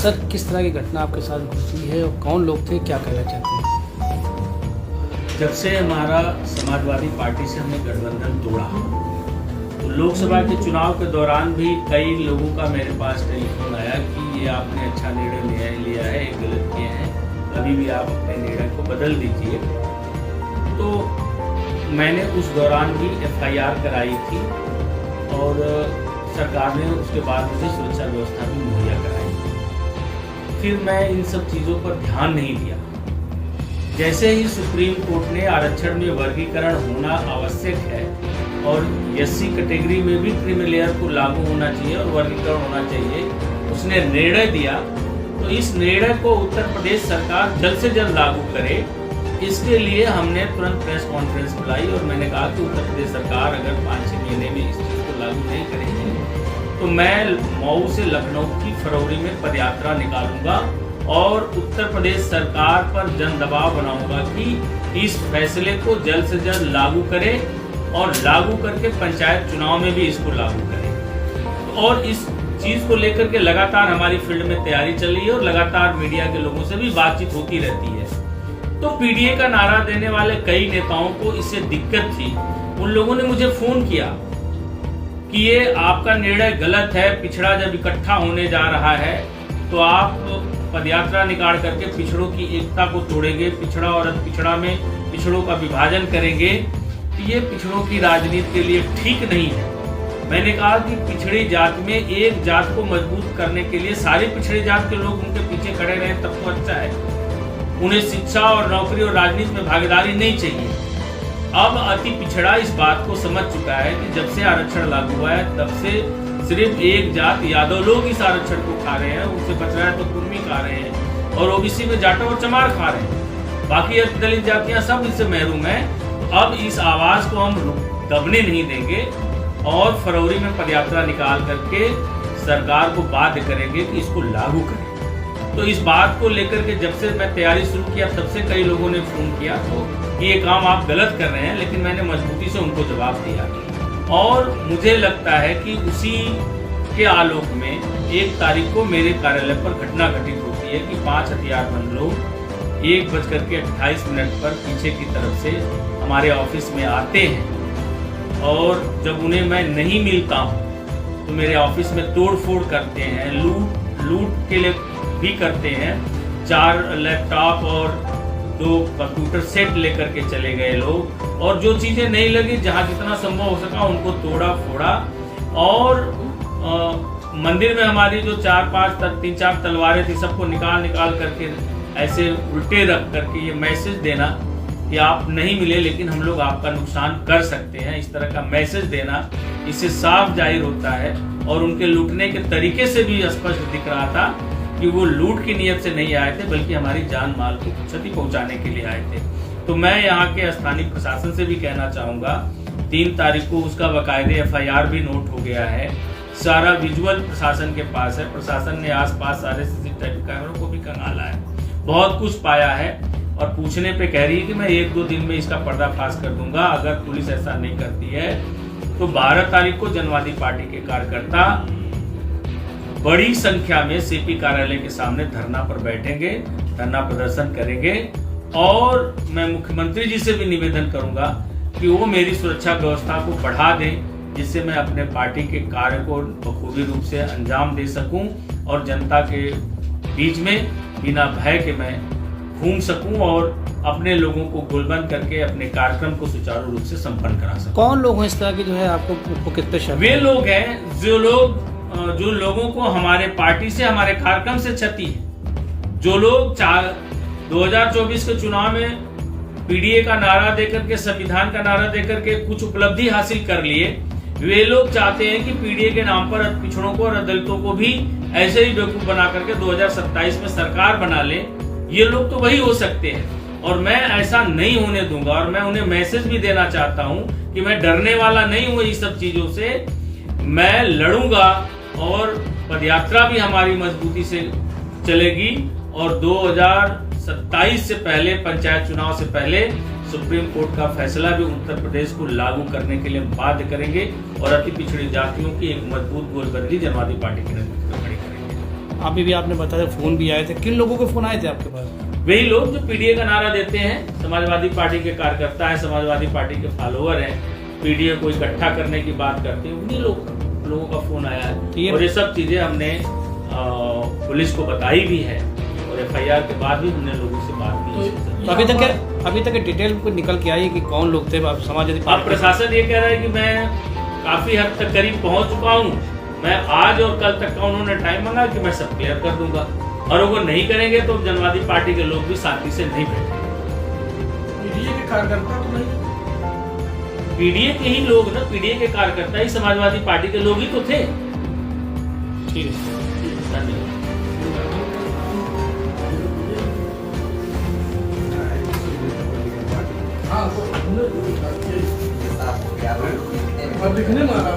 Sir, किस तरह की घटना आपके साथ घटी है और कौन लोग थे, क्या कहना चाहते हैं? जब से हमारा समाजवादी पार्टी से हमने गठबंधन तोड़ा, तो लोकसभा के चुनाव के दौरान भी कई लोगों का मेरे पास टेलीफोन आया कि ये आपने अच्छा निर्णय लिया है, ये गलत किए हैं, अभी भी आप अपने निर्णय को बदल दीजिए। तो मैंने उस दौरान भी FIR कराई थी और सरकार ने उसके बाद मुझे सुरक्षा व्यवस्था भी मुहैया कराई। फिर मैं इन सब चीज़ों पर ध्यान नहीं दिया। जैसे ही सुप्रीम कोर्ट ने आरक्षण में वर्गीकरण होना आवश्यक है और SC कैटेगरी में भी क्रीमी लेयर को लागू होना चाहिए और वर्गीकरण होना चाहिए, उसने निर्णय दिया, तो इस निर्णय को उत्तर प्रदेश सरकार जल्द से जल्द लागू करे, इसके लिए हमने तुरंत प्रेस कॉन्फ्रेंस बुलाई और मैंने कहा कि उत्तर प्रदेश सरकार अगर 5-6 महीने में इस चीज़ को लागू नहीं करेगी तो मैं मऊ से लखनऊ की फरवरी में पदयात्रा निकालूंगा और उत्तर प्रदेश सरकार पर जन दबाव बनाऊंगा कि इस फैसले को जल्द से जल्द लागू करे और लागू करके पंचायत चुनाव में भी इसको लागू करें। और इस चीज़ को लेकर के लगातार हमारी फील्ड में तैयारी चल रही है और लगातार मीडिया के लोगों से भी बातचीत होती रहती है। तो PDA का नारा देने वाले कई नेताओं को इससे दिक्कत थी। उन लोगों ने मुझे फोन किया कि ये आपका निर्णय गलत है, पिछड़ा जब इकट्ठा होने जा रहा है तो आप पदयात्रा निकाल करके पिछड़ों की एकता को तोड़ेंगे, पिछड़ा और पिछड़ा में पिछड़ों का विभाजन करेंगे, तो ये पिछड़ों की राजनीति के लिए ठीक नहीं है। मैंने कहा कि पिछड़ी जात में एक जात को मजबूत करने के लिए सारी पिछड़ी जात के लोग उनके पीछे खड़े रहे तब तो अच्छा है। उन्हें शिक्षा और नौकरी और राजनीति में भागीदारी नहीं चाहिए। अब अति पिछड़ा इस बात को समझ चुका है कि जब से आरक्षण लागू हुआ है तब से सिर्फ एक जात यादव लोग इस आरक्षण को खा रहे हैं, उससे बच रहा है तो कुर्मी खा रहे हैं और OBC में जाटव और चमार खा रहे हैं, बाकी दलित जातियां सब इससे महरूम हैं। अब इस आवाज को हम दबने नहीं देंगे और फरवरी में पदयात्रा निकाल करके सरकार को बाध्य करेंगे कि इसको लागू करें। तो इस बात को लेकर के जब से मैं तैयारी शुरू किया तब से कई लोगों ने फोन किया तो ये काम आप गलत कर रहे हैं, लेकिन मैंने मजबूती से उनको जवाब दिया। और मुझे लगता है कि उसी के आलोक में 1 तारीख को मेरे कार्यालय पर घटना घटित होती है कि 5 हथियारबंद लोग 1:28 पर पीछे की तरफ से हमारे ऑफिस में आते हैं और जब उन्हें मैं नहीं मिलता हूँ तो मेरे ऑफिस में तोड़-फोड़ करते हैं, लूट के लिए भी करते हैं। 4 लैपटॉप और 2 कंप्यूटर सेट लेकर के चले गए लोग और जो चीजें नहीं लगी जहां जितना संभव हो सका उनको तोड़ा फोड़ा। और मंदिर में हमारी जो 3-4 तलवारें थी सबको निकाल करके ऐसे उल्टे रख करके ये मैसेज देना कि आप नहीं मिले लेकिन हम लोग आपका नुकसान कर सकते हैं, इस तरह का मैसेज देना, इससे साफ जाहिर होता है। और उनके लूटने के तरीके से भी स्पष्ट दिख रहा था कि वो लूट की नियत से नहीं आए थे बल्कि हमारी जान माल को क्षति पहुंचाने के लिए आए थे। तो मैं यहाँ के स्थानीय प्रशासन से भी कहना चाहूंगा, 3 तारीख को उसका बाकायदे FIR भी नोट हो गया है, सारा विजुअल प्रशासन के पास है, प्रशासन ने आसपास सारे CCTV कैमरों को भी खंगाला है, बहुत कुछ पाया है और पूछने पे कह रही है कि मैं 1-2 दिन में इसका पर्दाफाश कर दूंगा। अगर पुलिस ऐसा नहीं करती है तो 12 तारीख को जनवादी पार्टी के कार्यकर्ता बड़ी संख्या में CP कार्यालय के सामने धरना पर बैठेंगे, धरना प्रदर्शन करेंगे और मैं मुख्यमंत्री जी से भी निवेदन करूंगा कि वो मेरी सुरक्षा व्यवस्था को बढ़ा दें जिससे मैं अपने पार्टी के कार्य को बखूबी रूप से अंजाम दे सकूं और जनता के बीच में बिना भय के मैं घूम सकूं और अपने लोगों को गोलबंद करके अपने कार्यक्रम को सुचारू रूप से संपन्न करा सकूं। कौन लोग हैं इस तरह के जो है आपको कितने शक? वे लोग हैं जो लोगों को हमारे पार्टी से, हमारे कार्यक्रम से क्षति है, जो लोग 2024 के चुनाव में PDA का नारा देकर के, संविधान का नारा देकर के कुछ उपलब्धि हासिल कर लिए, वे लोग चाहते हैं कि PDA के नाम पर पिछड़ों को और दलितों को भी ऐसे ही बेवकूफ बना करके 2027 में सरकार बना ले। ये लोग तो वही हो सकते हैं और मैं ऐसा नहीं होने दूंगा। और मैं उन्हें मैसेज भी देना चाहता हूं कि मैं डरने वाला नहीं हूं इस सब चीजों से, मैं लड़ूंगा और पदयात्रा भी हमारी मजबूती से चलेगी और 2027 से पहले, पंचायत चुनाव से पहले सुप्रीम कोर्ट का फैसला भी उत्तर प्रदेश को लागू करने के लिए बाध्य करेंगे और अति पिछड़ी जातियों की एक मजबूत गोलबंदी जनवादी पार्टी के नेतृत्व में खड़ी करेंगे। अभी भी आपने बताया फ़ोन भी आए थे, किन लोगों के फ़ोन आए थे आपके पास? वही लोग जो पीडीए का नारा देते हैं, समाजवादी पार्टी के कार्यकर्ता हैं, समाजवादी पार्टी के फॉलोअर हैं, पीडीए को इकट्ठा करने की बात करते हैं, उन्हीं लोगों का फोन आया है। और ये सब चीजें हमने पुलिस को बताई भी है और एफआईआर के बाद भी हमने लोगों से बात की। तो अभी तक डिटेल को निकल के आई है कि कौन लोग थे समाजवादी अब पार्टी? प्रशासन ये कह रहा है कि मैं काफी हद तक करीब पहुंच चुका हूँ, मैं आज और कल तक का उन्होंने टाइम मांगा कि मैं सब क्लियर कर दूंगा, और वो नहीं करेंगे तो जनवादी पार्टी के लोग भी शांति से नहीं बैठेंगे। पीडीए के कार्यकर्ता तो नहीं, पीडीए के ही लोग ना, पीडीए के कार्यकर्ता ही समाजवादी पार्टी के लोग ही तो थे। ठीक है, धन्यवाद। हाँ, लिखने में आ रहा